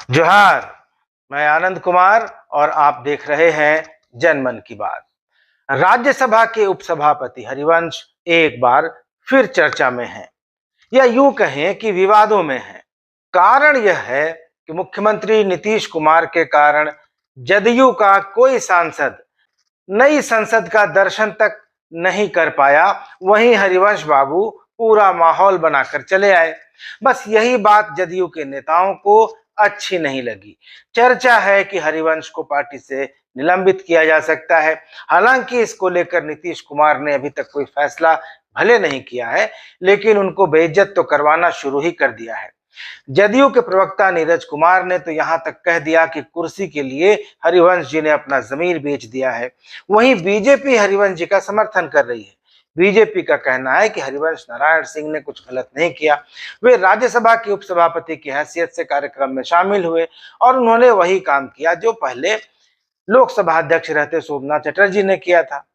जोहार। मैं आनंद कुमार और आप देख रहे हैं जनमन की बात। राज्यसभा के उपसभापति हरिवंश एक बार फिर चर्चा में हैं, या यूं कहें कि विवादों में हैं। कारण यह है कि मुख्यमंत्री नीतीश कुमार के कारण जदयू का कोई सांसद नई संसद का दर्शन तक नहीं कर पाया। वहीं हरिवंश बाबू पूरा माहौल बनाकर चले आए। बस यही बात जदयू के नेताओं को अच्छी नहीं लगी। चर्चा है कि हरिवंश को पार्टी से निलंबित किया जा सकता है। हालांकि इसको लेकर नीतीश कुमार ने अभी तक कोई फैसला भले नहीं किया है, लेकिन उनको बेइज्जत तो करवाना शुरू ही कर दिया है। जदयू के प्रवक्ता नीरज कुमार ने तो यहां तक कह दिया कि कुर्सी के लिए हरिवंश जी ने अपना जमीर बेच दिया है। वहीं बीजेपी हरिवंश जी का समर्थन कर रही है। बीजेपी का कहना है कि हरिवंश नारायण सिंह ने कुछ गलत नहीं किया। वे राज्यसभा के उपसभापति की हैसियत से कार्यक्रम में शामिल हुए और उन्होंने वही काम किया जो पहले लोकसभा अध्यक्ष रहते सोमनाथ चटर्जी ने किया था।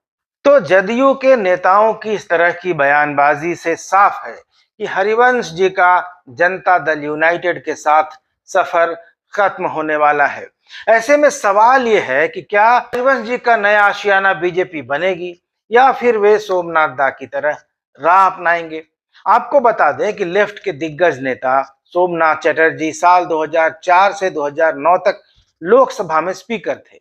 तो जदयू के नेताओं की इस तरह की बयानबाजी से साफ है कि हरिवंश जी का जनता दल यूनाइटेड के साथ सफर खत्म होने वाला है। ऐसे में सवाल यह है कि क्या हरिवंश जी का नया आशियाना बीजेपी बनेगी या फिर वे सोमनाथ दा की तरह राह अपनाएंगे। आपको बता दें कि लेफ्ट के दिग्गज नेता सोमनाथ चटर्जी साल 2004 से 2009 तक लोकसभा में स्पीकर थे।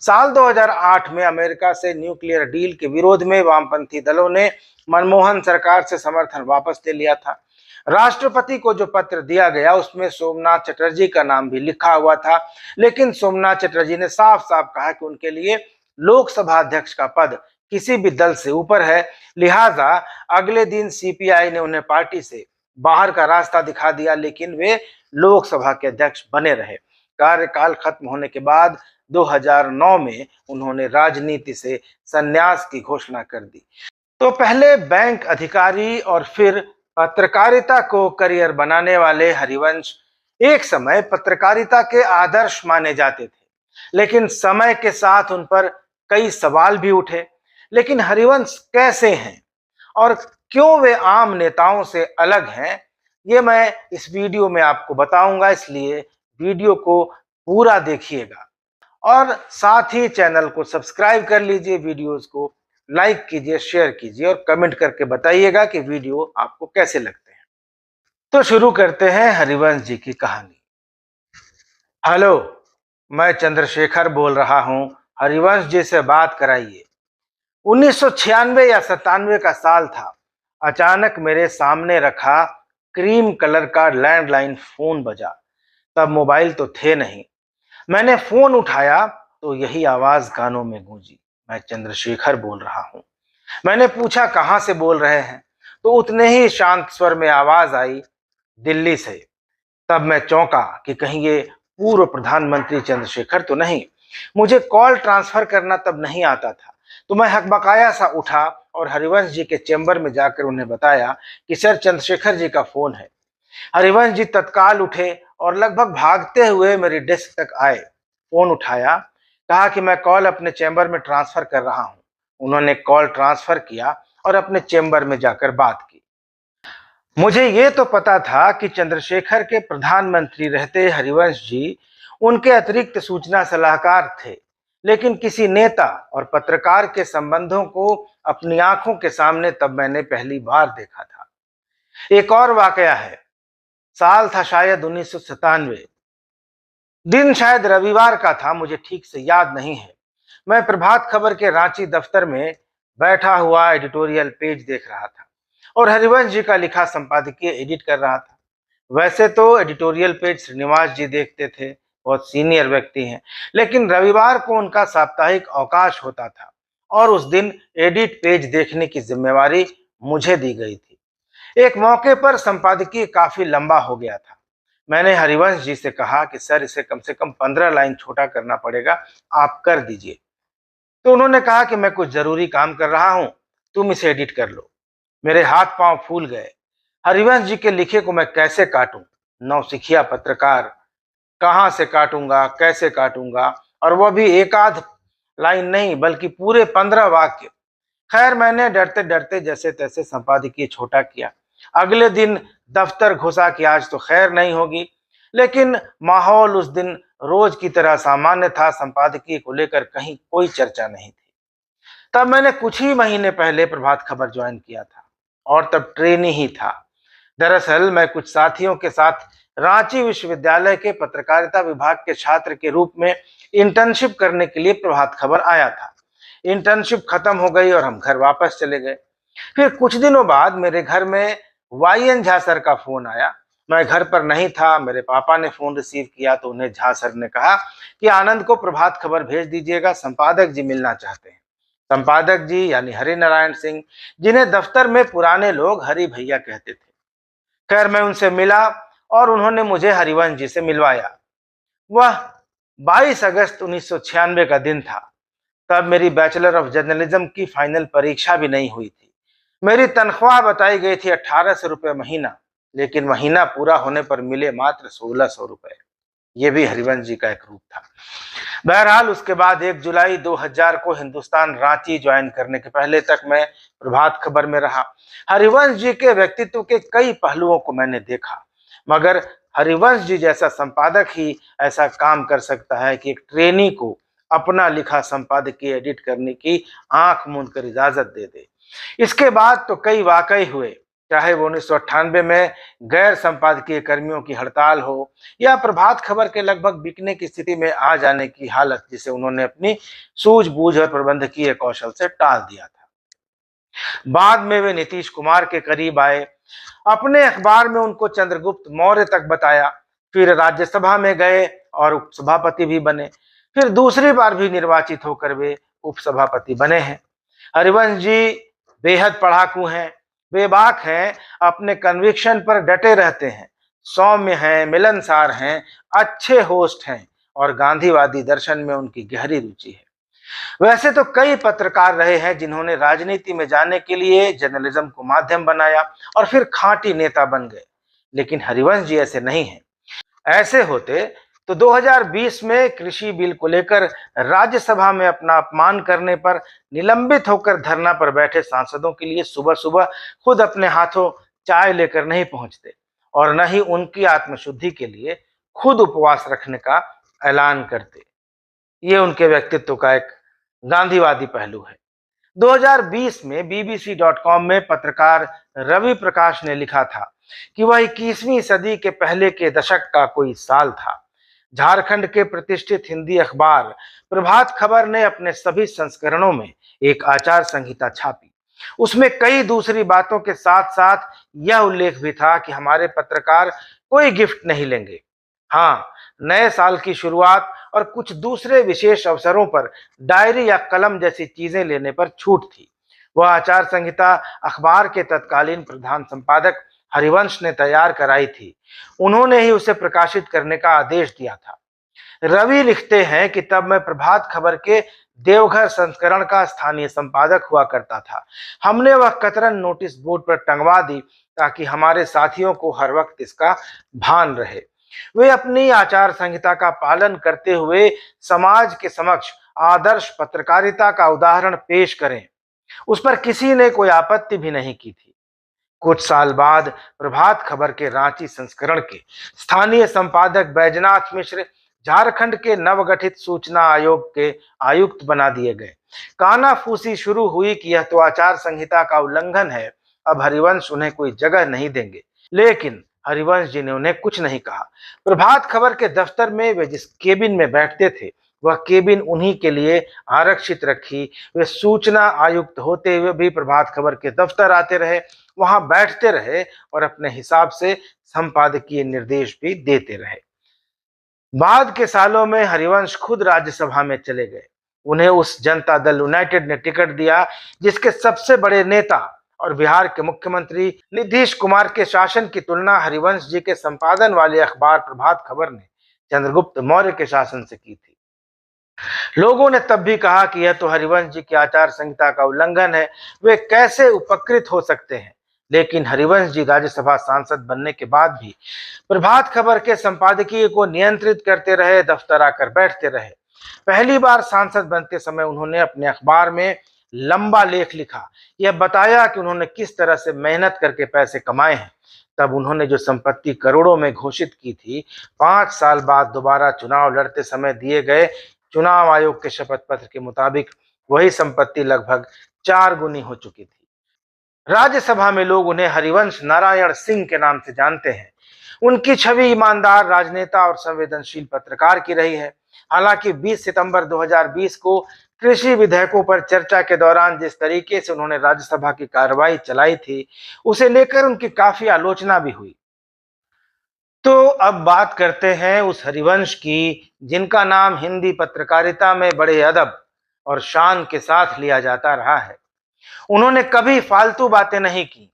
साल 2008 में अमेरिका से न्यूक्लियर डील के विरोध में वामपंथी दलों ने मनमोहन सरकार से समर्थन वापस ले लिया था। राष्ट्रपति को जो पत्र दिया गया उसमें सोमनाथ चटर्जी का नाम भी लिखा हुआ था, लेकिन सोमनाथ चटर्जी ने साफ साफ कहा कि उनके लिए लोकसभा अध्यक्ष का पद किसी भी दल से ऊपर है। लिहाजा अगले दिन सीपीआई ने उन्हें पार्टी से बाहर का रास्ता दिखा दिया, लेकिन वे लोकसभा के अध्यक्ष बने रहे। कार्यकाल खत्म होने के बाद 2009 में उन्होंने राजनीति से संन्यास की घोषणा कर दी। तो पहले बैंक अधिकारी और फिर पत्रकारिता को करियर बनाने वाले हरिवंश एक समय पत्रकारिता के आदर्श माने जाते थे, लेकिन समय के साथ उन पर कई सवाल भी उठे। लेकिन हरिवंश कैसे हैं और क्यों वे आम नेताओं से अलग हैं, ये मैं इस वीडियो में आपको बताऊंगा। इसलिए वीडियो को पूरा देखिएगा और साथ ही चैनल को सब्सक्राइब कर लीजिए, वीडियोस को लाइक कीजिए, शेयर कीजिए और कमेंट करके बताइएगा कि वीडियो आपको कैसे लगते हैं। तो शुरू करते हैं हरिवंश जी की कहानी। हेलो, मैं चंद्रशेखर बोल रहा हूं, हरिवंश जी से बात कराइए। 1996 या 97 का साल था। अचानक मेरे सामने रखा क्रीम कलर का लैंडलाइन फोन बजा। तब मोबाइल तो थे नहीं। मैंने फोन उठाया तो यही आवाज कानों में गूंजी, मैं चंद्रशेखर बोल रहा हूं। मैंने पूछा कहां से बोल रहे हैं, तो उतने ही शांत स्वर में आवाज आई, दिल्ली से। तब मैं चौंका कि कहीं ये पूर्व प्रधानमंत्री चंद्रशेखर तो नहीं। मुझे कॉल ट्रांसफर करना तब नहीं आता था, तो मैं हकबकाया सा उठा और हरिवंश जी के चेंबर में जाकर उन्हें बताया कि सर, चंद्रशेखर जी का फोन है। हरिवंश जी तत्काल उठे और लगभग भागते हुए मेरी डेस्क तक आए। फोन उठाया, कहा कि मैं कॉल अपने चैम्बर में ट्रांसफर कर रहा हूं। उन्होंने कॉल ट्रांसफर किया और अपने चैम्बर में जाकर बात की। मुझे ये तो पता था कि चंद्रशेखर के प्रधानमंत्री रहते हरिवंश जी उनके अतिरिक्त सूचना सलाहकार थे, लेकिन किसी नेता और पत्रकार के संबंधों को अपनी आंखों के सामने तब मैंने पहली बार देखा था। एक और वाकया है। साल था शायद 1997। दिन शायद रविवार का था, मुझे ठीक से याद नहीं है। मैं प्रभात खबर के रांची दफ्तर में बैठा हुआ एडिटोरियल पेज देख रहा था और हरिवंश जी का लिखा संपादकीय एडिट कर रहा था। वैसे तो एडिटोरियल पेज श्रीनिवास जी देखते थे, बहुत सीनियर व्यक्ति हैं, लेकिन रविवार को उनका साप्ताहिक अवकाश होता था और उस दिन एडिट पेज देखने की जिम्मेवारी मुझे दी गई थी। एक मौके पर संपादकीय काफी लंबा हो गया था। मैंने हरिवंश जी से कहा कि सर, इसे कम से कम 15 लाइन छोटा करना पड़ेगा, आप कर दीजिए। तो उन्होंने कहा कि मैं कुछ जरूरी काम कर रहा हूं, तुम इसे एडिट कर लो। मेरे हाथ पांव फूल गए। हरिवंश जी के लिखे को मैं कैसे काटूं? नौसिखिया पत्रकार, कहां से काटूंगा, कैसे काटूंगा, और वह भी एक आध लाइन नहीं बल्कि पूरे 15 वाक्य। खैर, मैंने डरते डरते जैसे तैसे संपादकीय छोटा किया। अगले दिन दफ्तर घुसा कि आज तो खैर नहीं होगी। लेकिन माहौल उस दिन रोज की तरह सामान्य था। संपादकीय को लेकर कहीं कोई चर्चा नहीं थी। तब मैंने कुछ ही महीने पहले प्रभात खबर ज्वाइन किया था और तब ट्रेनी ही था। दरअसल मैं कुछ साथियों के साथ रांची विश्वविद्यालय के पत्रकारिता विभाग के छात्र के रूप में इंटर्नशिप करने के लिए प्रभात खबर आया था। इंटर्नशिप खत्म हो गई और हम घर वापस चले गए। फिर कुछ दिनों बाद मेरे घर में YN झा सर का फोन आया। मैं घर पर नहीं था। मेरे पापा ने फोन रिसीव किया तो उन्हें झा सर ने कहा कि आनंद को प्रभात खबर भेज दीजिएगा, संपादक जी मिलना चाहते हैं। संपादक जी यानी हरिनारायण सिंह, जिन्हें दफ्तर में पुराने लोग हरि भैया कहते थे। खैर मैं उनसे मिला और उन्होंने मुझे हरिवंश जी से मिलवाया। वह 22 अगस्त 1996 का दिन था। तब मेरी बैचलर ऑफ जर्नलिज्म की फाइनल परीक्षा भी नहीं हुई थी। मेरी तनख्वाह बताई गई थी 1800 रुपये महीना, लेकिन महीना पूरा होने पर मिले मात्र 1600 रुपए। ये भी हरिवंश जी का एक रूप था। बहरहाल उसके बाद 1 जुलाई 2000 को हिंदुस्तान रांची ज्वाइन करने के पहले तक मैं प्रभात खबर में रहा। हरिवंश जी के व्यक्तित्व के कई पहलुओं को मैंने देखा, मगर हरिवंश जी जैसा संपादक ही ऐसा काम कर सकता है कि एक ट्रेनी को अपना लिखा संपादकीय एडिट करने की आंख मूंद कर इजाजत दे दे। इसके बाद तो कई वाकई हुए, चाहे वो 1998 में गैर संपादकीय कर्मियों की हड़ताल हो या प्रभात खबर के लगभग बिकने की स्थिति में आ जाने की हालत, जिसे उन्होंने अपनी सूझबूझ और प्रबंधकीय कौशल से टाल दिया था। बाद में वे नीतीश कुमार के करीब आए, अपने अखबार में उनको चंद्रगुप्त मौर्य तक बताया। फिर राज्यसभा में गए और उपसभापति भी बने। फिर दूसरी बार भी निर्वाचित होकर वे उपसभापति बने हैं। हरिवंश जी बेहद पढ़ाकू हैं, बेबाक हैं, अपने कन्विक्शन पर डटे रहते हैं, सौम्य हैं, मिलनसार हैं, अच्छे होस्ट हैं और गांधीवादी दर्शन में उनकी गहरी रुचि है। वैसे तो कई पत्रकार रहे हैं जिन्होंने राजनीति में जाने के लिए जर्नलिज्म को माध्यम बनाया और फिर खांटी नेता बन गए, लेकिन हरिवंश जी ऐसे नहीं हैं। ऐसे होते तो 2020 में कृषि बिल को लेकर राज्यसभा में अपना अपमान करने पर निलंबित होकर धरना पर बैठे सांसदों के लिए सुबह सुबह खुद अपने हाथों चाय लेकर नहीं पहुंचते और न ही उनकी आत्मशुद्धि के लिए खुद उपवास रखने का ऐलान करते। ये उनके व्यक्तित्व का एक गांधीवादी पहलू है। 2020 में bbc.com में पत्रकार रवि प्रकाश ने लिखा था कि वह 21वीं सदी के पहले के दशक का कोई साल था। झारखंड के प्रतिष्ठित हिंदी अखबार प्रभात खबर ने अपने सभी संस्करणों में एक आचार संहिता छापी। उसमें कई दूसरी बातों के साथ साथ यह उल्लेख भी था कि हमारे पत्रकार कोई गिफ्ट नहीं लेंगे। हाँ, नए साल की शुरुआत और कुछ दूसरे विशेष अवसरों पर डायरी या कलम जैसी चीजें लेने पर छूट थी। वह आचार संहिता अखबार के तत्कालीन प्रधान संपादक हरिवंश ने तैयार कराई थी। उन्होंने ही उसे प्रकाशित करने का आदेश दिया था। रवि लिखते हैं कि तब मैं प्रभात खबर के देवघर संस्करण का स्थानीय संपादक हुआ करता था। हमने वह कतरन नोटिस बोर्ड पर टंगवा दी ताकि हमारे साथियों को हर वक्त इसका भान रहे। वे अपनी आचार संहिता का पालन करते हुए समाज के समक्ष आदर्श पत्रकारिता का उदाहरण पेश करें। उस पर किसी ने कोई आपत्ति भी नहीं की थी। कुछ साल बाद प्रभात खबर के रांची संस्करण के स्थानीय संपादक बैजनाथ मिश्र झारखंड के नवगठित सूचना आयोग के आयुक्त बना दिए गए। कानाफूसी शुरू हुई कि यह तो आचार संहिता का उल्लंघन है, अब हरिवंश उन्हें कोई जगह नहीं देंगे, लेकिन हरिवंश जी ने उन्हें कुछ नहीं कहा। प्रभात खबर के दफ्तर में वे जिस केबिन में बैठते थे वह केबिन उन्हीं के लिए आरक्षित रखी। वे सूचना आयुक्त होते हुए भी प्रभात खबर के दफ्तर आते रहे, वहां बैठते रहे और अपने हिसाब से संपादकीय निर्देश भी देते रहे। बाद के सालों में हरिवंश खुद राज्यसभा में चले गए। उन्हें उस जनता दल यूनाइटेड ने टिकट दिया जिसके सबसे बड़े नेता और बिहार के मुख्यमंत्री नीतीश कुमार के शासन की तुलना हरिवंश जी के संपादन वाले अखबार प्रभात खबर ने चंद्रगुप्त मौर्य के शासन से की थी। लोगों ने तब भी कहा कि यह तो हरिवंश जी की आचार संहिता का उल्लंघन है, वे कैसे उपकृत हो सकते हैं। लेकिन हरिवंश जी राज्यसभा सांसद बनने के बाद भी प्रभात खबर के संपादकीय को नियंत्रित करते रहे, दफ्तर आकर बैठते रहे। पहली बार सांसद बनते समय उन्होंने अपने अखबार में लंबा लेख लिखा। यह बताया कि उन्होंने किस तरह से मेहनत करके पैसे कमाए हैं। तब उन्होंने जो संपत्ति करोड़ों में घोषित की थी, 5 साल बाद दोबारा चुनाव लड़ते समय दिए गए चुनाव आयोग के शपथ पत्र के मुताबिक वही संपत्ति लगभग 4 गुनी हो चुकी थी। राज्यसभा में लोग उन्हें हरिवंश नारायण सिंह के नाम से जानते हैं। उनकी छवि ईमानदार राजनेता और संवेदनशील पत्रकार की रही है। हालांकि 20 सितंबर 2020 को कृषि विधेयकों पर चर्चा के दौरान जिस तरीके से उन्होंने राज्यसभा की कार्रवाई चलाई थी, उसे लेकर उनकी काफी आलोचना भी हुई। तो अब बात करते हैं उस हरिवंश की, जिनका नाम हिंदी पत्रकारिता में बड़े अदब और शान के साथ लिया जाता रहा है। उन्होंने कभी फालतू बातें नहीं की,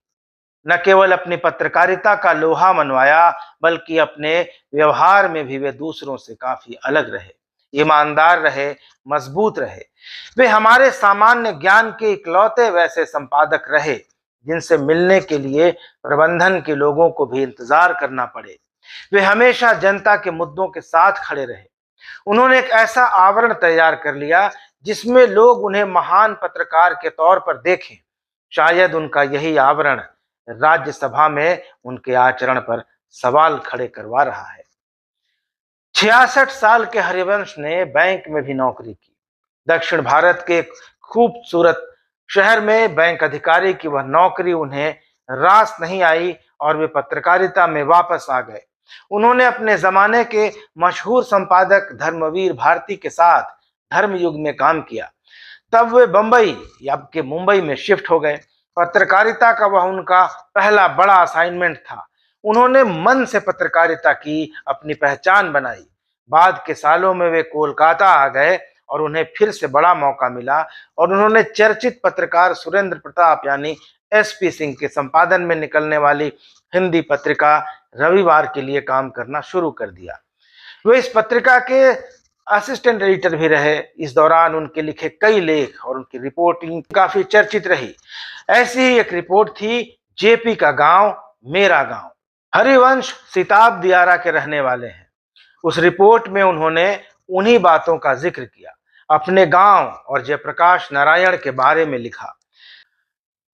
न केवल अपनी पत्रकारिता का लोहा मनवाया, बल्कि अपने व्यवहार में भी वे दूसरों से काफी अलग रहे, ईमानदार रहे, मजबूत रहे। वे हमारे सामान्य ज्ञान के इकलौते वैसे संपादक रहे जिनसे मिलने के लिए प्रबंधन के लोगों को भी इंतजार करना पड़े। वे हमेशा जनता के मुद्दों के साथ खड़े रहे। उन्होंने एक ऐसा आवरण तैयार कर लिया जिसमें लोग उन्हें महान पत्रकार के तौर पर देखें। शायद उनका यही आवरण राज्यसभा में उनके आचरण पर सवाल खड़े करवा रहा है। 66 साल के हरिवंश ने बैंक में भी नौकरी की। दक्षिण भारत के खूबसूरत शहर में बैंक अधिकारी की वह नौकरी उन्हें रास नहीं आई और वे पत्रकारिता में वापस आ गए। उन्होंने अपने जमाने के मशहूर संपादक धर्मवीर भारती के साथ धर्मयुग में काम किया। तब वे बंबई या के मुंबई में शिफ्ट हो गए। पत्रकारिता का वह उनका पहला बड़ा असाइनमेंट था। उन्होंने मन से पत्रकारिता की अपनी पहचान बनाई। बाद के सालों में वे कोलकाता आ गए और उन्हें फिर से बड़ा मौका मिला और उन्होंने चर्चित पत्रकार सुरेंद्र प्रताप यानी एसपी सिंह के संपादन में निकलने वाली हिंदी पत्रिका रविवार के लिए काम करना शुरू कर दिया। वे इस पत्रिका के असिस्टेंट एडिटर भी रहे। इस दौरान उनके लिखे कई लेख और उनकी रिपोर्टिंग काफी चर्चित रही। ऐसी ही एक रिपोर्ट थी जेपी का गांव मेरा गांव। हरिवंश सिताब दियारा के रहने वाले हैं। उस रिपोर्ट में उन्होंने उन्हीं बातों का जिक्र किया, अपने गांव और जयप्रकाश नारायण के बारे में लिखा।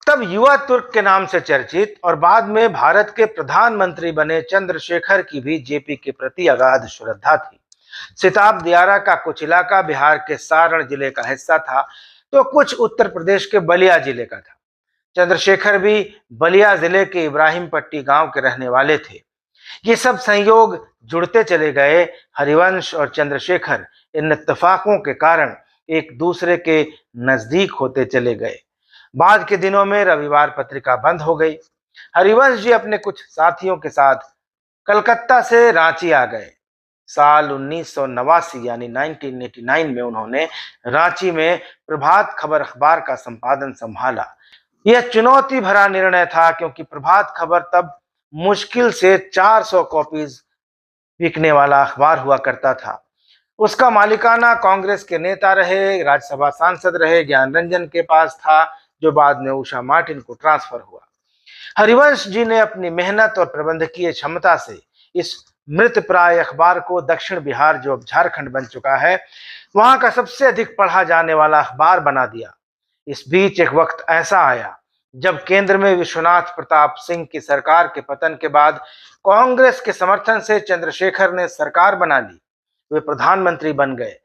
तब युवा तुर्क के नाम से चर्चित और बाद में भारत के प्रधानमंत्री बने चंद्रशेखर की भी जेपी के प्रति अगाध श्रद्धा थी। सिताब दियारा का कुछ इलाका बिहार के सारण जिले का हिस्सा था, तो कुछ उत्तर प्रदेश के बलिया जिले का था। चंद्रशेखर भी बलिया जिले के इब्राहिमपट्टी गांव के रहने वाले थे। ये सब संयोग जुड़ते चले गए। हरिवंश और चंद्रशेखर इन इत्तेफाकों के कारण एक दूसरे के नजदीक होते चले गए। बाद के दिनों में रविवार पत्रिका बंद हो गई। हरिवंश जी अपने कुछ साथियों के साथ कलकत्ता से रांची आ गए। साल 1989 यानी 1989 में उन्होंने रांची में प्रभात खबर अखबार का संपादन संभाला। यह चुनौती भरा निर्णय था, क्योंकि प्रभात खबर तब मुश्किल से 400 कॉपीज बिकने वाला अखबार हुआ करता था। उसका मालिकाना कांग्रेस के नेता रहे, राज्यसभा सांसद रहे ज्ञान रंजन के पास था, जो बाद में उषा मार्टिन को ट्रांसफर हुआ। हरिवंश जी ने अपनी मेहनत और प्रबंधकीय क्षमता से इस मृत प्राय अखबार को दक्षिण बिहार, जो अब झारखंड बन चुका है, वहां का सबसे अधिक पढ़ा जाने वाला अखबार बना दिया। इस बीच एक वक्त ऐसा आया जब केंद्र में विश्वनाथ प्रताप सिंह की सरकार के पतन के बाद कांग्रेस के समर्थन से चंद्रशेखर ने सरकार बना ली। वे प्रधानमंत्री बन गए।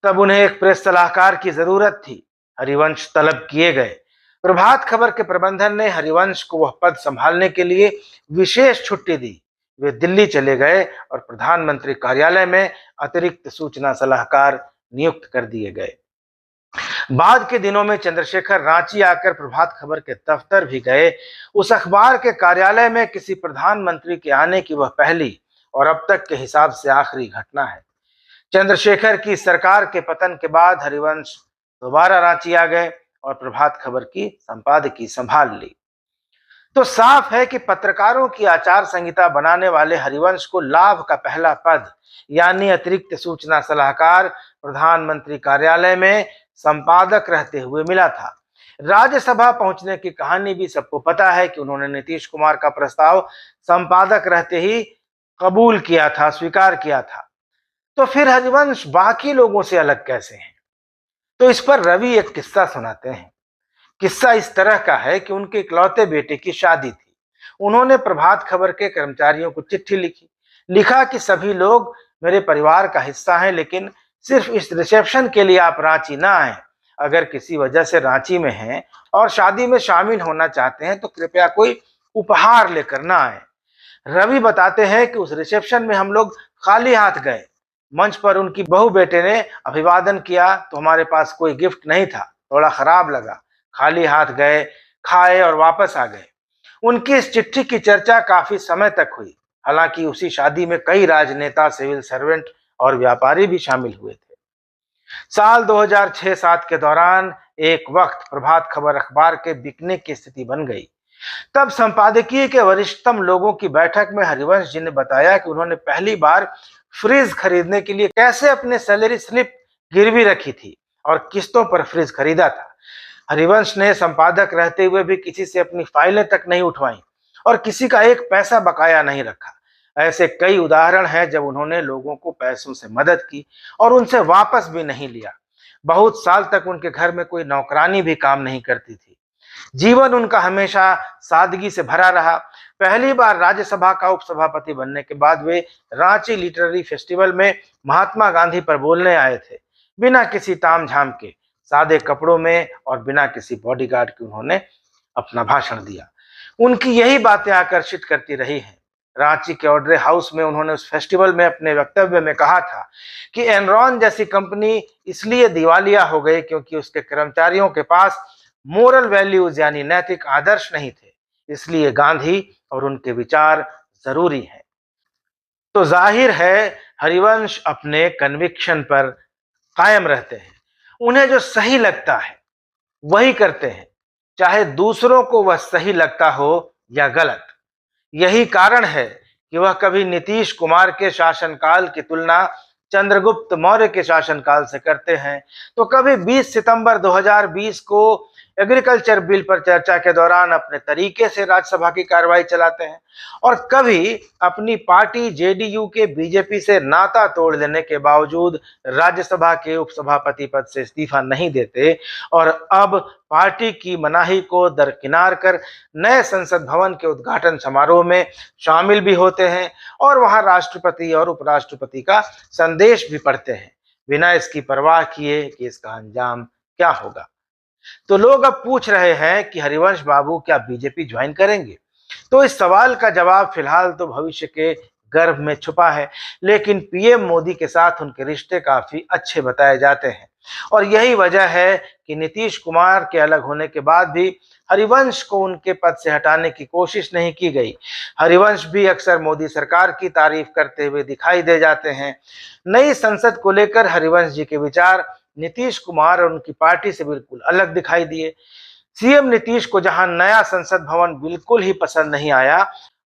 तब उन्हें एक प्रेस सलाहकार की जरूरत थी। हरिवंश तलब किए गए। प्रभात खबर के प्रबंधन ने हरिवंश को वह पद संभालने के लिए विशेष छुट्टी दी। वे दिल्ली चले गए और प्रधानमंत्री कार्यालय में अतिरिक्त सूचना सलाहकार नियुक्त कर दिए गए। बाद के दिनों में चंद्रशेखर रांची आकर प्रभात खबर के दफ्तर भी गए। उस अखबार के कार्यालय में किसी प्रधानमंत्री के आने की वह पहली और अब तक के हिसाब से आखिरी घटना है। चंद्रशेखर की सरकार के पतन के बाद हरिवंश दोबारा रांची आ गए और प्रभात खबर की संपादकीय संभाल ली। तो साफ है कि पत्रकारों की आचार संहिता बनाने वाले हरिवंश को लाभ का पहला पद यानी अतिरिक्त सूचना सलाहकार प्रधानमंत्री कार्यालय में संपादक रहते हुए मिला था। राज्यसभा पहुंचने की कहानी भी सबको पता है कि उन्होंने नीतीश कुमार का प्रस्ताव संपादक रहते ही कबूल किया था, स्वीकार किया था। तो फिर हरिवंश बाकी लोगों से अलग कैसे हैं? तो इस पर रवि एक किस्सा सुनाते हैं। किस्सा इस तरह का है कि उनके इकलौते बेटे की शादी थी। उन्होंने प्रभात खबर के कर्मचारियों को चिट्ठी लिखी, लिखा कि सभी लोग मेरे परिवार का हिस्सा हैं, लेकिन सिर्फ इस रिसेप्शन के लिए आप रांची ना आए। अगर किसी वजह से रांची में हैं और शादी में शामिल होना चाहते हैं तो कृपया कोई उपहार लेकर ना आए। रवि बताते हैं कि उस रिसेप्शन में हम लोग खाली हाथ गए। मंच पर उनकी बहू बेटे ने अभिवादन किया तो हमारे पास कोई गिफ्ट नहीं था, थोड़ा खराब लगा, खाली हाथ गए, खाए और वापस आ गए। उनकी इस चिट्ठी की चर्चा काफी समय तक हुई। हालांकि उसी शादी में कई राजनेता, सिविल सर्वेंट और व्यापारी भी शामिल हुए थे। साल 2006-7 के दौरान एक वक्त प्रभात खबर अखबार के बिकने की स्थिति बन गई। तब संपादकीय के वरिष्ठतम लोगों की बैठक में हरिवंश जी ने बताया कि उन्होंने पहली बार फ्रिज खरीदने के लिए कैसे अपने सैलरी स्लिप गिरवी रखी थी और किस्तों पर फ्रिज खरीदा था। हरिवंश ने संपादक रहते हुए भी किसी से अपनी फाइलें तक नहीं उठवाई और किसी का एक पैसा बकाया नहीं रखा। ऐसे कई उदाहरण हैं जब उन्होंने लोगों को पैसों से मदद की और उनसे वापस भी नहीं लिया। बहुत साल तक उनके घर में कोई नौकरानी भी काम नहीं करती थी। जीवन उनका हमेशा सादगी से भरा रहा। पहली बार राज्यसभा का उपसभापति बनने के बाद वे रांची लिटरेरी फेस्टिवल में महात्मा गांधी पर बोलने आए थे। बिना किसी तामझाम के, सादे कपड़ों में और बिना किसी बॉडीगार्ड के उन्होंने अपना भाषण दिया। उनकी यही बातें आकर्षित करती रही हैं। रांची के ऑड्रे हाउस में उन्होंने उस फेस्टिवल में अपने वक्तव्य में कहा था कि एनरॉन जैसी कंपनी इसलिए दिवालिया हो गई क्योंकि उसके कर्मचारियों के पास मोरल वैल्यूज यानी नैतिक आदर्श नहीं थे, इसलिए गांधी और उनके विचार जरूरी हैं। तो जाहिर है हरिवंश अपने कन्विक्शन पर कायम रहते हैं। उन्हें जो सही लगता है वही करते हैं, चाहे दूसरों को वह सही लगता हो या गलत। यही कारण है कि वह कभी नीतीश कुमार के शासनकाल की तुलना चंद्रगुप्त मौर्य के शासनकाल से करते हैं, तो कभी 20 सितंबर 2020 को एग्रीकल्चर बिल पर चर्चा के दौरान अपने तरीके से राज्यसभा की कार्रवाई चलाते हैं और कभी अपनी पार्टी जेडीयू के बीजेपी से नाता तोड़ देने के बावजूद राज्यसभा के उपसभापति पद से इस्तीफा नहीं देते और अब पार्टी की मनाही को दरकिनार कर नए संसद भवन के उद्घाटन समारोह में शामिल भी होते हैं और वहां राष्ट्रपति और उपराष्ट्रपति का संदेश भी पढ़ते हैं, बिना इसकी परवाह किए कि इसका अंजाम क्या होगा। तो लोग अब पूछ रहे हैं कि हरिवंश बाबू क्या बीजेपी ज्वाइन करेंगे? तो इस सवाल का जवाब फिलहाल तो भविष्य के गर्भ में छुपा है, लेकिन पीएम मोदी के साथ उनके रिश्ते काफी अच्छे बताए जाते हैं और यही वजह है कि नीतीश कुमार के अलग होने के बाद भी हरिवंश को उनके पद से हटाने की कोशिश नहीं की गई। हरिवंश भी अक्सर मोदी सरकार की तारीफ करते हुए दिखाई दे जाते हैं। नई संसद को लेकर हरिवंश जी के विचार नीतीश कुमार और उनकी पार्टी से बिल्कुल अलग दिखाई दिए। सीएम नीतीश को जहां नया संसद भवन बिल्कुल ही पसंद नहीं आया,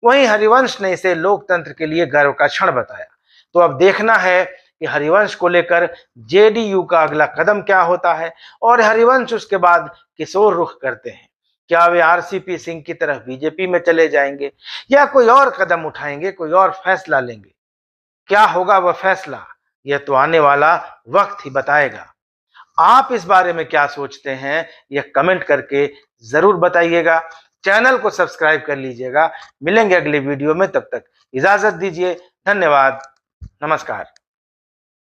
वहीं हरिवंश ने इसे लोकतंत्र के लिए गर्व का क्षण बताया। तो अब देखना है कि हरिवंश को लेकर जेडीयू का अगला कदम क्या होता है और हरिवंश उसके बाद किशोर रुख करते हैं। क्या वे आरसीपी सिंह की तरह बीजेपी में चले जाएंगे या कोई और कदम उठाएंगे, कोई और फैसला लेंगे? क्या होगा वह फैसला, यह तो आने वाला वक्त ही बताएगा। आप इस बारे में क्या सोचते हैं, यह कमेंट करके जरूर बताइएगा। चैनल को सब्सक्राइब कर लीजिएगा। मिलेंगे अगले वीडियो में, तब तक इजाजत दीजिए। धन्यवाद, नमस्कार।